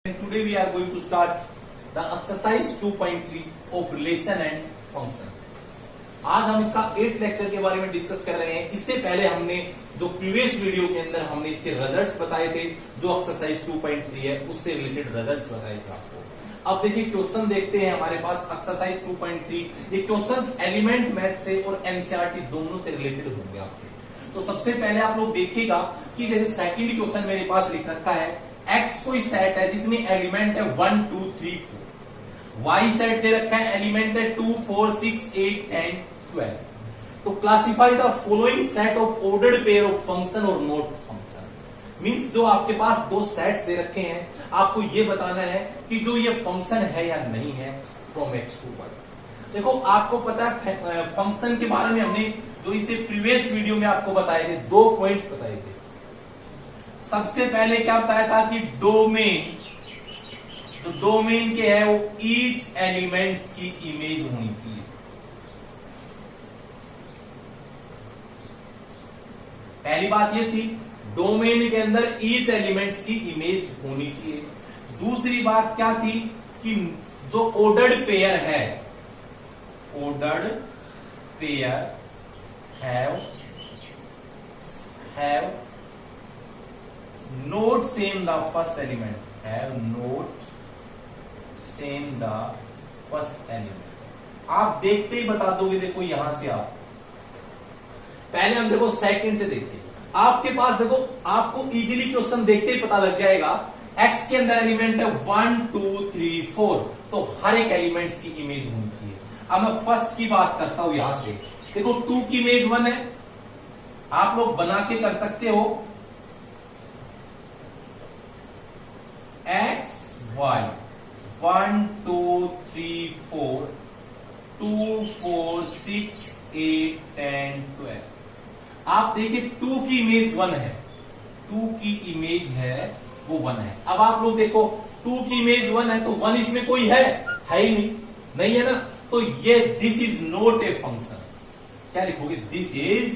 Today we are going to start the exercise 2.3 of relation and function. आज हम इसका 8th lecture के बारे में डिस्कस कर रहे हैं। इससे पहले हमने जो प्रीवियस वीडियो के अंदर हमने इसके रिजल्ट्स बताए थे, जो एक्सरसाइज 2.3 है उससे रिलेटेड रिजल्ट्स बताए थे आपको। अब देखिए क्वेश्चन देखते हैं हमारे पास एक्सरसाइज 2.3। ये क्वेश्चंस एलिमेंट मैथ से और एनसीईआरटी दोनों से रिलेटेड होंगे आपके। तो सबसे पहले आप लोग देखिएगा कि जैसे सेकंड क्वेश्चन मेरे पास लिख रखा है, एक्स कोई सेट है जिसमें एलिमेंट है 1 2 3 4, वाई सेट दे रखा है एलिमेंट है 2 4 6 8 10 12। तो classify the following set of ordered pair of function और नोट फंक्शन। मींस जो आपके पास दो सेट्स दे रखे हैं, आपको ये बताना है कि जो ये फंक्शन है या नहीं है फ्रॉम एक्स टू वाई। देखो आपको पता है फंक्शन के बारे में हमने जो इसे प्रीवियस वीडियो में आपको बताए थे, 2 पॉइंट्स बताए थे। सबसे पहले क्या बताया था कि डोमेन, तो डोमेन के है वो ईच एलिमेंट्स की इमेज होनी चाहिए। पहली बात ये थी डोमेन के अंदर ईच एलिमेंट्स की इमेज होनी चाहिए। दूसरी बात क्या थी कि जो ऑर्डर्ड पेयर है, ordered pair have not same the first element, have not same the first element। आप देखते ही बता दोगे। देखो यहां से आप पहले हम देखो सेकंड से देखते हैं। आपके पास देखो आपको इजीली क्वेश्चन देखते ही पता लग जाएगा एक्स के अंदर एलिमेंट है 1 2 3 4, तो हर एक एलिमेंट्स की इमेज होनी चाहिए। अब मैं फर्स्ट की बात करता हूं। यहां से देखो 2 की इमेज 1 है, आप लोग बना के कर सकते हो एक्स वाई 1 2 3 4 2 4 6 8 10 12। आप देखिए 2 की इमेज 1 है, 2 की इमेज है वो 1 है। अब आप लोग देखो 2 की इमेज 1 है तो 1 इसमें कोई है ही नहीं है ना। तो ये this is not a function. क्या लिखोगे? This is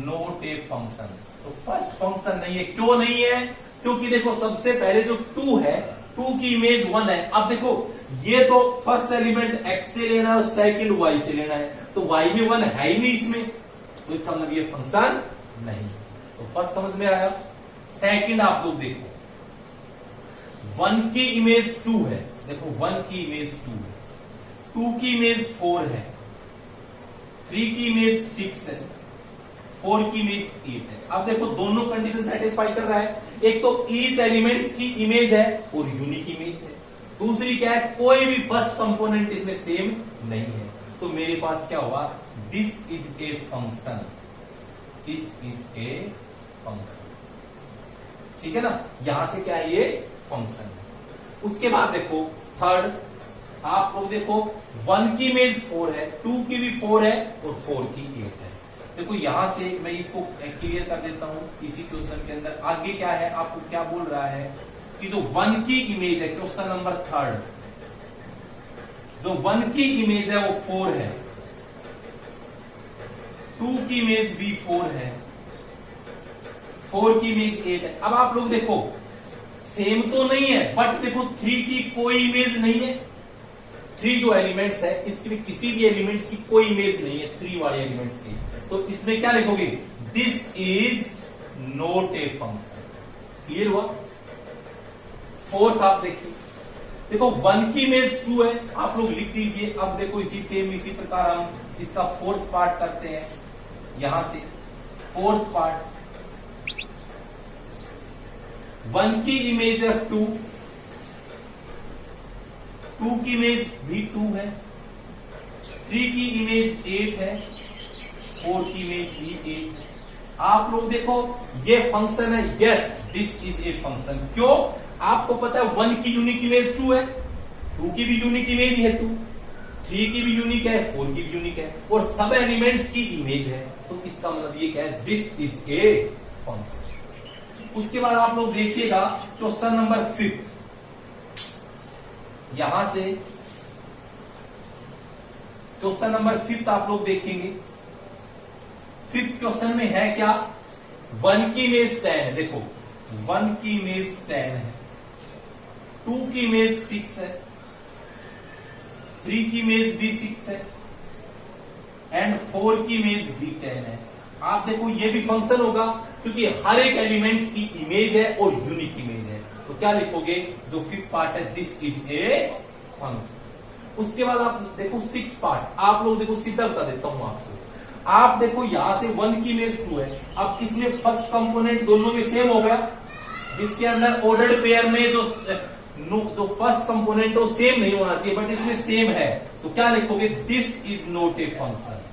not a function. तो फर्स्ट फंक्शन नहीं है। क्यों नहीं है? क्योंकि देखो सबसे पहले जो 2 है, 2 की इमेज 1 है। अब देखो ये तो फर्स्ट एलिमेंट x से लेना है और सेकंड y से लेना है, तो y में 1 है ही नहीं इसमें, तो इसका मतलब ये फंक्शन नहीं। तो फर्स्ट समझ में आया। सेकंड आप लोग देखो 1 की इमेज 2 है, देखो 1 की इमेज 2 है, 2 की इमेज 4 है, 3 की इमेज 6 है, 4 की इमेज 8 है। अब देखो दोनों कंडीशन सेटिस्फाई कर रहा है। एक तो ईच एलिमेंट्स की इमेज है और यूनिक इमेज है। दूसरी क्या है? कोई भी फर्स्ट कंपोनेंट इसमें सेम नहीं है। तो मेरे पास क्या होगा? This is a function, this is a function. ठीक है ना। यहां से क्या है? ये फंक्शन है। उसके बाद देखो थर्ड, आप लोग देखो 1 की इमेज 4 है, 2 की भी 4 है और 4 की 8 है। देखो यहां से मैं इसको क्लियर कर देता हूं। इसी क्वेश्चन के अंदर आगे क्या है, आपको क्या बोल रहा है कि जो 1 की इमेज है, क्वेश्चन नंबर 3, जो 1 की इमेज है वो 4 है, 2 की इमेज भी 4 है, 4 की इमेज 8 है। अब आप लोग देखो सेम तो नहीं है, बट देखो 3 की कोई इमेज नहीं है। 3 जो एलिमेंट्स है इसके किसी भी एलिमेंट्स की कोई इमेज नहीं है, 3 वाले एलिमेंट्स की। तो इसमें क्या लिखोगे? This is not a function. Clear हुआ। फोर्थ आप देखिए, देखो 1 की इमेज 2 है, आप लोग लिख दीजिए। अब देखो इसी प्रकार हम इसका फोर्थ पार्ट करते हैं। यहां से फोर्थ पार्ट 1 की इमेज है 2, 2 की इमेज भी 2 है, 3 की इमेज 8 है, 4 की इमेज भी 8 है। आप लोग देखो ये फंक्शन है। Yes, this is a function. क्यों? आपको पता है 1 की यूनिक इमेज 2 है, 2 की भी यूनिक इमेज है 2, 3 की भी यूनिक है, 4 की भी यूनिक है, और सब एलिमेंट्स की इमेज है। तो इसका मतलब ये क्या है? This is a function. उसके बाद आप लोग देखिएगा क्वेश्चन नंबर 5। यहां से क्वेश्चन नंबर 5 आप लोग देखेंगे। 5th क्वेश्चन में है क्या? 1 की इमेज 10 है। देखो 1 की इमेज 10 है, 2 की इमेज 6 है, 3 की इमेज भी 6 है एंड 4 की इमेज भी 10 है। आप देखो ये भी फंक्शन होगा क्योंकि हर एक एलिमेंट्स की इमेज है और यूनिक इमेज है। तो क्या लिखोगे, जो फिफ्थ पार्ट है, दिस इज ए फंक्शन। उसके बाद आप देखो सिक्स पार्ट, आप लोग देखो सीधा बता देता हूं आपको। आप देखो यहां से 1 की इमेज 2 है, अब इसमें फर्स्ट कंपोनेंट दोनों में सेम हो गया, जिसके अंदर ऑर्डर्ड पेयर में जो फर्स्ट कंपोनेंट हो सेम नहीं होना चाहिए, बट इसमें सेम है। तो क्या लिखोगे, this is not a function.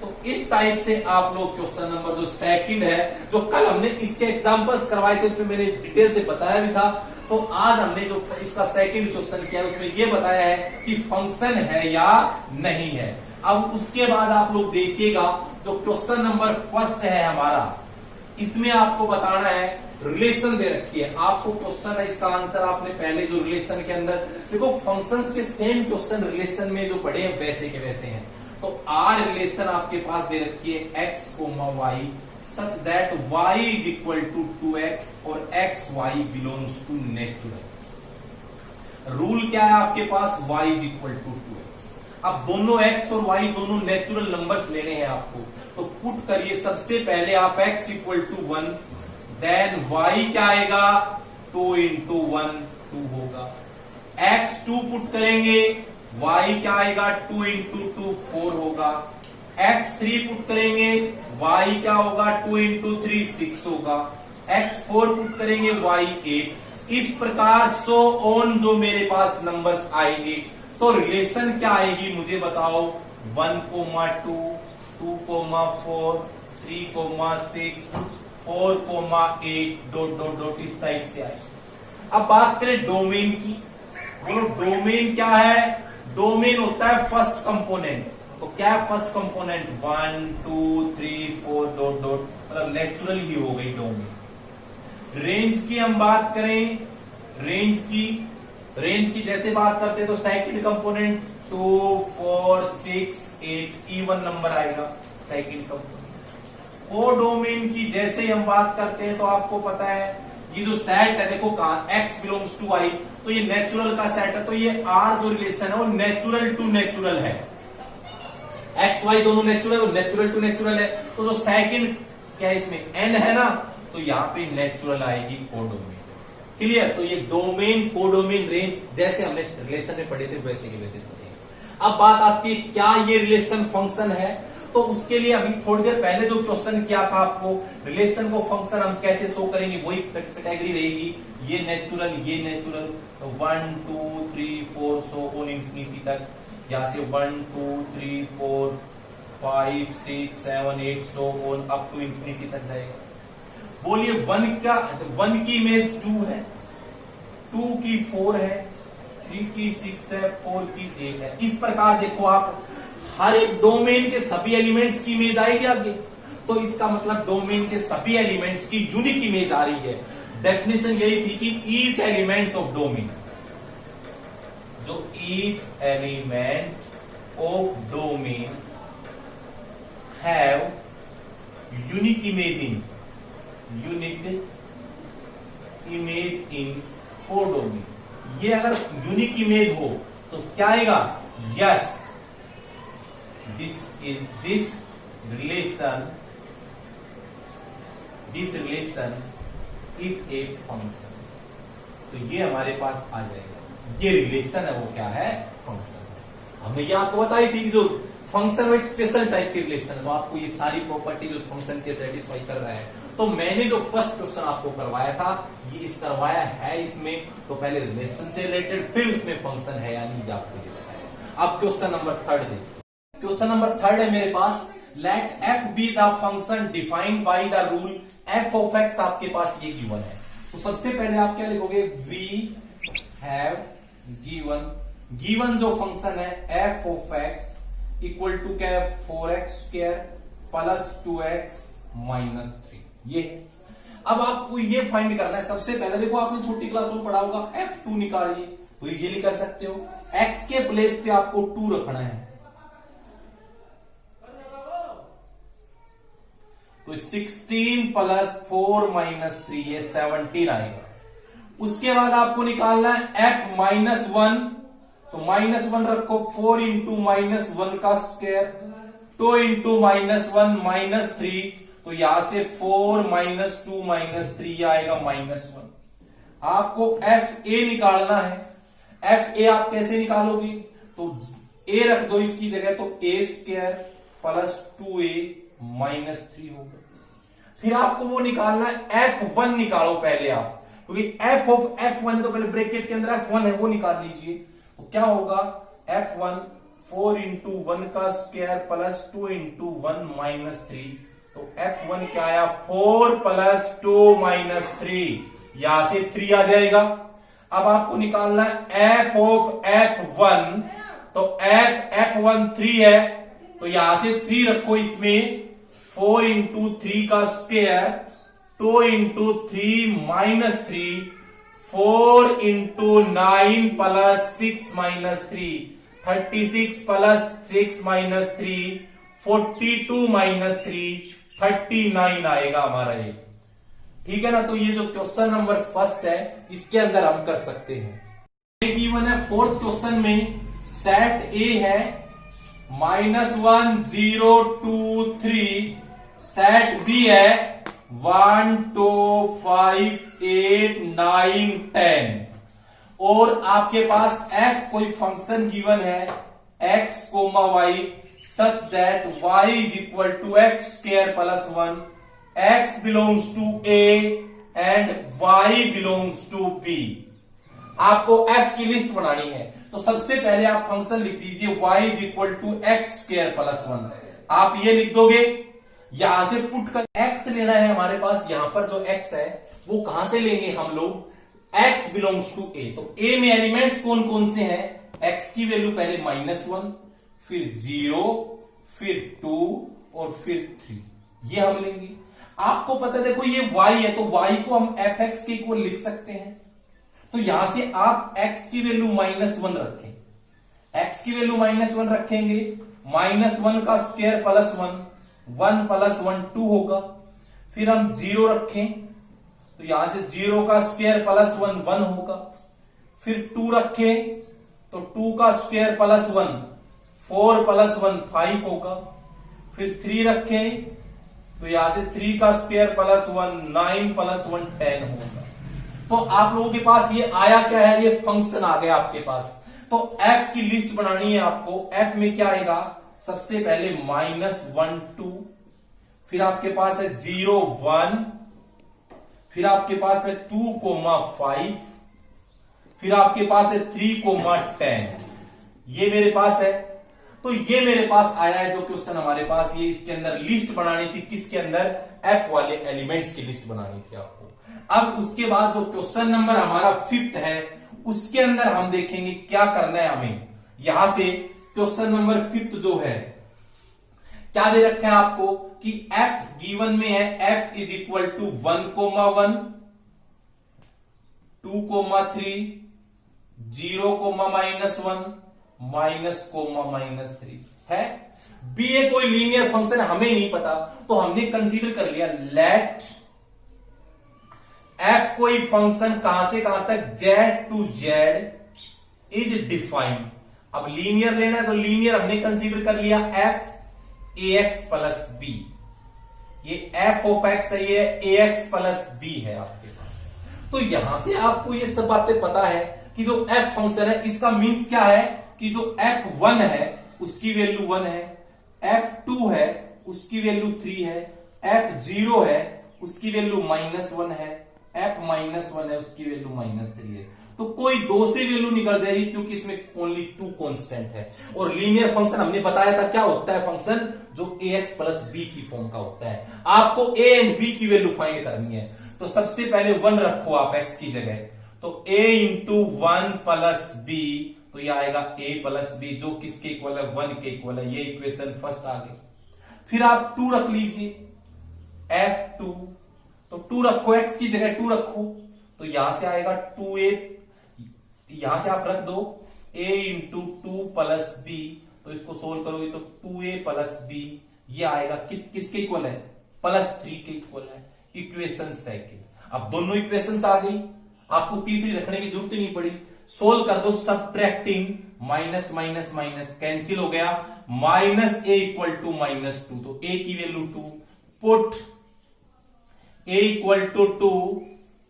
तो इस टाइप से आप लोग क्वेश्चन नंबर जो सेकंड है, जो कल हमने इसके एग्जांपल्स करवाए थे उसमें मैंने डिटेल से बताया भी था, तो आज हमने जो इसका सेकंड क्वेश्चन किया उसमें यह बताया है कि फंक्शन है या नहीं है। अब उसके बाद आप लोग देखिएगा जो क्वेश्चन नंबर फर्स्ट है हमारा, इसमें आपको बताना है, रिलेशन दे रखी है आपको, क्वेश्चन है इसका आंसर आपने पहले जो रिलेशन के अंदर देखो, फंक्शंस के सेम क्वेश्चन रिलेशन में जो पढ़े हैं वैसे के वैसे हैं। तो आर रिलेशन आपके पास दे रखी है x, y such that y is equal to 2x और x y belongs to natural. Rule क्या है आपके पास, y is equal to 2x। अब दोनों x और y दोनों नेचुरल नंबर्स लेने हैं आपको, तो पुट करिए सबसे पहले आप x equal to 1, then y क्या आएगा 2 इंटू 1 2 होगा, x2 पुट करेंगे, y क्या आएगा 2 इंटू 2 4 होगा, x3 पुट करेंगे, y क्या होगा 2 इंटू 3 6 होगा, x4 पुट करेंगे, y 8। इस प्रकार सो ऑन जो मेरे पास नंबर्स आएंगे, तो रिलेशन क्या आएगी मुझे बताओ, 1, 2, 2, 4, 3, 6, 4, 8 डॉट डॉट डॉट इस टाइप से आए। अब बात करें डोमेन की, बोलो डोमेन क्या है, डोमेन होता है फर्स्ट कंपोनेंट। तो क्या है फर्स्ट कंपोनेंट, 1, 2, 3, 4 डॉट डॉट, मतलब नेचुरल ही हो गई डोमेन। रेंज की हम बात करें, रेंज की जैसे बात करते हैं तो सेकंड कंपोनेंट 2, 4, 6, 8 इवन नंबर आएगा सेकंड कंपोनेंट। कोडोमेन की जैसे ही हम बात करते हैं तो आपको पता है ये जो सेट है, देखो x बिलोंग्स टू y, तो ये नेचुरल का सेट है, तो ये r जो रिलेशन है वो नेचुरल टू नेचुरल है, x y दोनों नेचुरल, नेचुरल टू नेचुरल है। तो जो सेकंड क्या है इसमें n है ना, तो यहाँ पे नेचुरल आएगी कोडोमेन। क्लियर, तो ये डोमेन कोडोमेन रेंज जैसे हमने रिलेशन में पढ़े थे वैसे के वैसे पढ़े। अब बात आती है क्या ये रिलेशन फंक्शन है, तो उसके लिए अभी थोड़ी देर पहले जो क्वेश्चन किया था आपको, रिलेशन को फंक्शन हम कैसे शो करेंगे, वही कैटेगरी रहेगी, ये नेचुरल, तो 1, 2, 3, 4 सो ऑन इंफिनिटी तक, यहां से 1, 2, 3, 4, 5, 6, 7, 8 so on up to infinity तक जाएगा। बोलिए 1 की इमेज 2 है, 2 की 4 है, 3 की 6 है, 4 की 8 है। इस प्रकार देखो आप हर एक डोमेन के सभी एलिमेंट्स की इमेज आएगी आगे, तो इसका मतलब डोमेन के सभी एलिमेंट्स की यूनिक इमेज आ रही है। डेफिनेशन यही थी कि ईच एलिमेंट्स ऑफ डोमेन, जो each element of domain have unique image in codomain. ये अगर यूनिक इमेज हो तो क्या आएगा, yes this relation is a function। तो ये हमारे पास आ जाएगा, ये रिलेशन है वो क्या है, फंक्शन है। हमने ये आपको बताई थी कि जो फंक्शन वो एक स्पेशल टाइप की रिलेशन है, तो आपको ये सारी प्रॉपर्टीज उस फंक्शन के सेटिस्फाई कर रहा है। तो मैंने जो फर्स्ट क्वेश्चन आपको करवाया था ये इस करवाया है इसमें, तो पहले रिलेशन से रिलेटेड फिर उसमें फंक्शन है या नहीं आपको ये बताया। अब क्वेश्चन नंबर 3 देखिए, क्वेश्चन नंबर 3 है मेरे पास, let f be the function defined by the rule f of x, आपके पास ये गिवन है। तो सबसे पहले आप क्या लिखोगे, वी हैव गिवन जो फंक्शन है f of x equal to क्या है, 4x square plus 2x minus 3, ये है। अब आपको ये फाइंड करना है, सबसे पहले देखो आपने छोटी क्लास में पढ़ा होगा, f2 निकालिए, तो इजीली कर सकते हो। x के प्लेस पे आपको 2 रखना है, तो तो 16 प्लस 4 माइनस 3 ये 17 आएगा। उसके बाद आपको निकालना है f माइनस 1, तो माइनस 1 रखो, 4 इंटू माइनस 1 का स्क्वायर, 2 इंटू माइनस 1 माइनस 3, तो यहां से 4 माइनस 2 माइनस 3 आएगा माइनस 1। आपको एफ ए निकालना है। एफ ए आप कैसे निकालोगे, तो ए रख दो इसकी जगह, तो ए स्क्वायर प्लस 2a माइनस 3 होगा। फिर आपको वो निकालना है F1 निकालो पहले आप, क्योंकि एफ ऑफ F1 तो पहले ब्रैकेट के अंदर F1 है वो निकाल लीजिए। तो क्या होगा F1 4 इंटू 1 का स्क्वायर प्लस 2 इंटू 1 माइनस 3, तो F1 क्या आया 4 प्लस 2 माइनस 3, यहां से 3 आ जाएगा। अब आपको निकालना है एफ ऑफ F1, तो F1 3 है, तो यहां से 3 रखो इसमें, 4 इंटू 3 का square, 2 into 3 minus 3, 4 into 9 plus 6 minus 3, 36 plus 6 minus 3, 42 minus 3, 39 आएगा हमारा ये। ठीक है ना। तो ये जो क्वेश्चन नंबर फर्स्ट है इसके अंदर हम कर सकते हैं। गिवन है फोर्थ क्वेश्चन में सेट ए है -1 0 2 3, सेट बी है 1 2 5 8 9 10, और आपके पास f कोई फंक्शन गिवन है x, y such that y is equal to x square plus 1, x belongs to A and y belongs to B। आपको f की लिस्ट बनानी है, तो सबसे पहले आप फंक्शन लिख दीजिए y is equal to x square plus 1। आप ये लिख दोगे, यहां से पुट कर x लेना है हमारे पास। यहां पर जो x है वो कहां से लेंगे हम लोग, x belongs to A। तो A में एलिमेंट्स कौन कौन से हैं, x की वैल्यू पहले -1, फिर 0, फिर 2 और फिर 3, ये हम लेंगे। आपको पता है देखो ये y है, तो y को हम fx के इक्वल लिख सकते हैं। तो यहां से आप x की वैल्यू -1 रखें, x की वैल्यू -1 रखेंगे, -1 का स्क्वायर प्लस 1, 1 प्लस 1 2 होगा। फिर हम 0 रखें, तो यहां से 0 का स्क्वायर प्लस 1 1 होगा। फिर 2 रखें, तो 2 का स्क्वायर प्लस 1 4 प्लस 1 5 होगा। फिर 3 रखें, तो यहां से 3 का स्क्वायर प्लस 1 9 प्लस 1 10 होगा। तो आप लोगों के पास ये आया क्या है, ये फंक्शन आ गया आपके पास। तो f की लिस्ट बनानी है आपको। f में क्या आएगा, सबसे पहले -1 2, फिर आपके पास है 0 1, फिर आपके पास है 2 5, फिर आपके पास है 3 10, ये मेरे पास है। तो ये मेरे पास आया है जो क्वेश्चन हमारे पास, ये इसके अंदर लिस्ट बनानी थी, किसके अंदर, f वाले एलिमेंट्स की लिस्ट बनानी थी आपको। अब उसके बाद जो क्वेश्चन नंबर हमारा 5th है उसके अंदर हम देखेंगे क्या करना है हमें। यहां से क्वेश्चन नंबर 5th जो है क्या दे रखा है आपको कि f गिवन में है, f इज इक्वल टू 1 1 2 3 0 -1 -3 है। बी ए कोई लीनियर फंक्शन हमें नहीं पता, तो हमने कंसीडर कर लिया लेट f कोई फंक्शन कहां से कहां तक, z to z is defined. अब लीनियर लेना है तो लीनियर हमने कंसीडर कर लिया f ax प्लस b, ये f ऑफ x है, ये ax प्लस b है आपके पास। तो यहां से आपको ये सब बातें पता है कि जो f फंक्शन है इसका मीन्स क्या है कि जो f1 है उसकी वैल्यू 1 है, f2 है उसकी वैल्यू 3 है, f0 है उसकी वैल्यू -1 है, f-1 है उसकी वैल्यू -3 है। तो कोई 2 से वैल्यू निकल जाएगी क्योंकि इसमें ओनली 2 कांस्टेंट है। और लीनियर फंक्शन हमने बताया था क्या होता है, फंक्शन जो ax प्लस b की फॉर्म का होता है। आपको a एंड b की वैल्यू फाइंड करनी है, तो सबसे पहले 1 रखो आप x की जगह, तो a इंटू 1 प्लस b, तो यह आएगा a प्लस b जो किसके इक्वल है, 1 के इक्वल है। ये इक्वेशन फर्स्ट आ गई। फिर आप 2 रख लीजिए, f2, तो 2 रखो, x की जगह 2 रखो, तो यहां से आएगा 2a, यहां से आप रख दो a इंटू 2 प्लस b, तो इसको सोल्व करोगे तो 2a प्लस b, ये आएगा किसके इक्वल है, प्लस 3 के इक्वल है। Equation second. अब दोनों इक्वेशंस आ गई, आपको तीसरी रखने की जरूरत ही नहीं पड़ी। सोल्व कर दो, subtracting minus minus minus cancel हो गया, minus A equal to minus 2, तो ए की value 2, put A equal to 2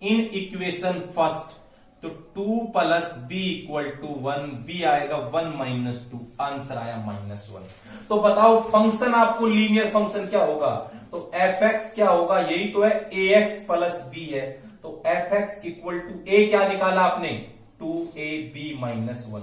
in equation first, तो 2 plus B equal to 1, B आएगा 1 माइनस 2, आंसर आया -1। तो बताओ फंक्शन आपको लीनियर फंक्शन क्या होगा, तो एफ एक्स क्या होगा, यही तो है ए एक्स प्लस बी है, तो एफ एक्स इक्वल टू ए क्या निकाला आपने 2ab -1,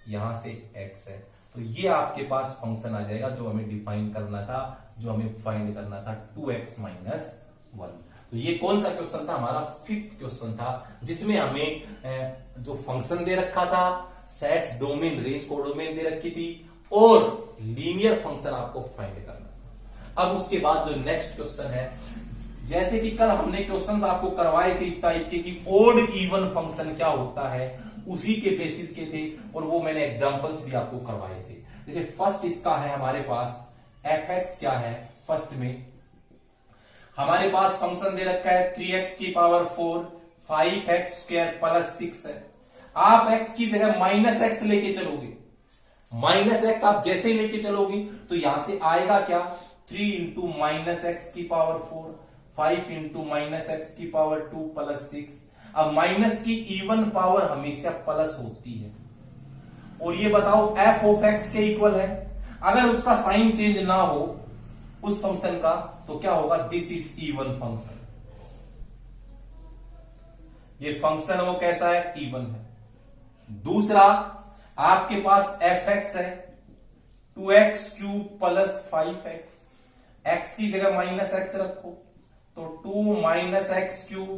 यहां से x है, तो ये आपके पास फंक्शन आ जाएगा जो हमें डिफाइन करना था, जो हमें फाइंड करना था 2x -1। तो ये कौन सा क्वेश्चन था, हमारा 5th क्वेश्चन था, जिसमें हमें जो फंक्शन दे रखा था, सेट्स, डोमेन, रेंज, कोडोमेन दे रखी थी, और लीनियर फंक्शन आपको फाइंड करना था। अब उसके बाद जो नेक्स्ट क्वेश्चन है, जैसे कि कल हमने क्वेश्चंस आपको करवाए थे इस टाइप के कि ओड इवन फंक्शन क्या होता है, उसी के बेसिस के थे, और वो मैंने एग्जांपल्स भी आपको करवाए थे। जैसे फर्स्ट इसका है हमारे पास एफ एक्स क्या है, फर्स्ट में हमारे पास फंक्शन दे रखा है 3x की पावर 4 5x स्क्वायर प्लस 6 है। आप x की जगह -x लेके चलोगे, -x आप जैसे लेके चलोगे तो यहां से आएगा क्या, 3 इंटू -x की पावर 4, 5 इंटू -x की पावर 2 प्लस 6। अब माइनस की इवन पावर हमेशा प्लस होती है, और ये बताओ f ऑफ x के इक्वल है, अगर उसका साइन चेंज ना हो उस फंक्शन का, तो क्या होगा, दिस इज इवन फंक्शन। ये फंक्शन वो कैसा है, इवन है। दूसरा आपके पास एफ एक्स है 2x cube plus 5x, x की जगह -x रखो, तो 2 -x cube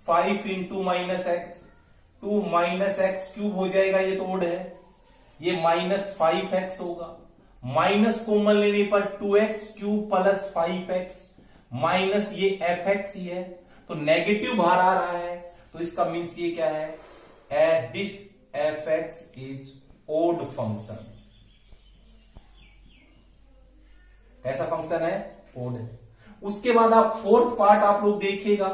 5 into -x, 2 -x cube हो जाएगा, ये तो ओड है, ये -5x होगा, माइनस कॉमन लेने पर 2x cube plus 5x minus ये fx ही है, तो नेगेटिव बाहर आ रहा है, तो इसका मीन्स ये क्या है, this fx is odd function. कैसा फंक्शन है, ओड है। उसके बाद आप फोर्थ पार्ट आप लोग देखिएगा,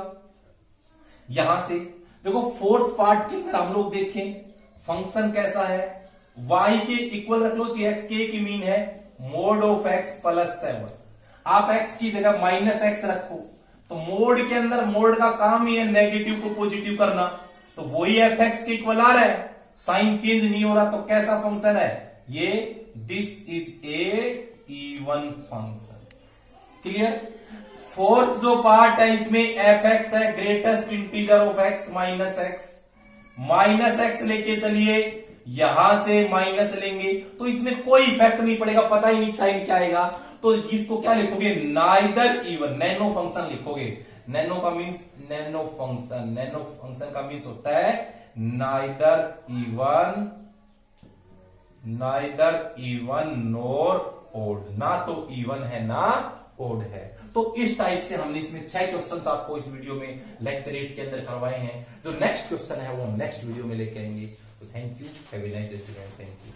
यहां से देखो फोर्थ पार्ट के अंदर हम लोग देखें फंक्शन कैसा है, y के इक्वल रख लो, x के की मीन है मोड ऑफ x प्लस 7, आप x की जगह -x रखो, तो मोड के अंदर मोड का काम ही है नेगेटिव को पॉजिटिव करना, तो वही fx के इक्वल आ रहा है, साइन चेंज नहीं हो रहा, तो कैसा फंक्शन है ये, this is a even function. Clear. Fourth जो पार्ट है इसमें fx है greatest integer of x -x लेके चलिए, यहां से माइनस लेंगे तो इसमें कोई इफेक्ट नहीं पड़ेगा, पता ही नहीं साइन क्या आएगा, तो इसको क्या लिखोगे, नाइदर इवन, नैनो फंक्शन लिखोगे। नैनो का means nano function, nano function का मीन्स होता है नाइदर इवन नोर ओड, ना तो इवन है ना ओड है। तो इस टाइप से हमने इसमें 6 क्वेश्चंस आपको इस वीडियो में लेक्चर 8 के अंदर करवाए हैं। जो नेक्स्ट क्वेश्चन है वो नेक्स्ट वीडियो में लेके आएंगे। So thank you. Have a nice day, students. Thank you.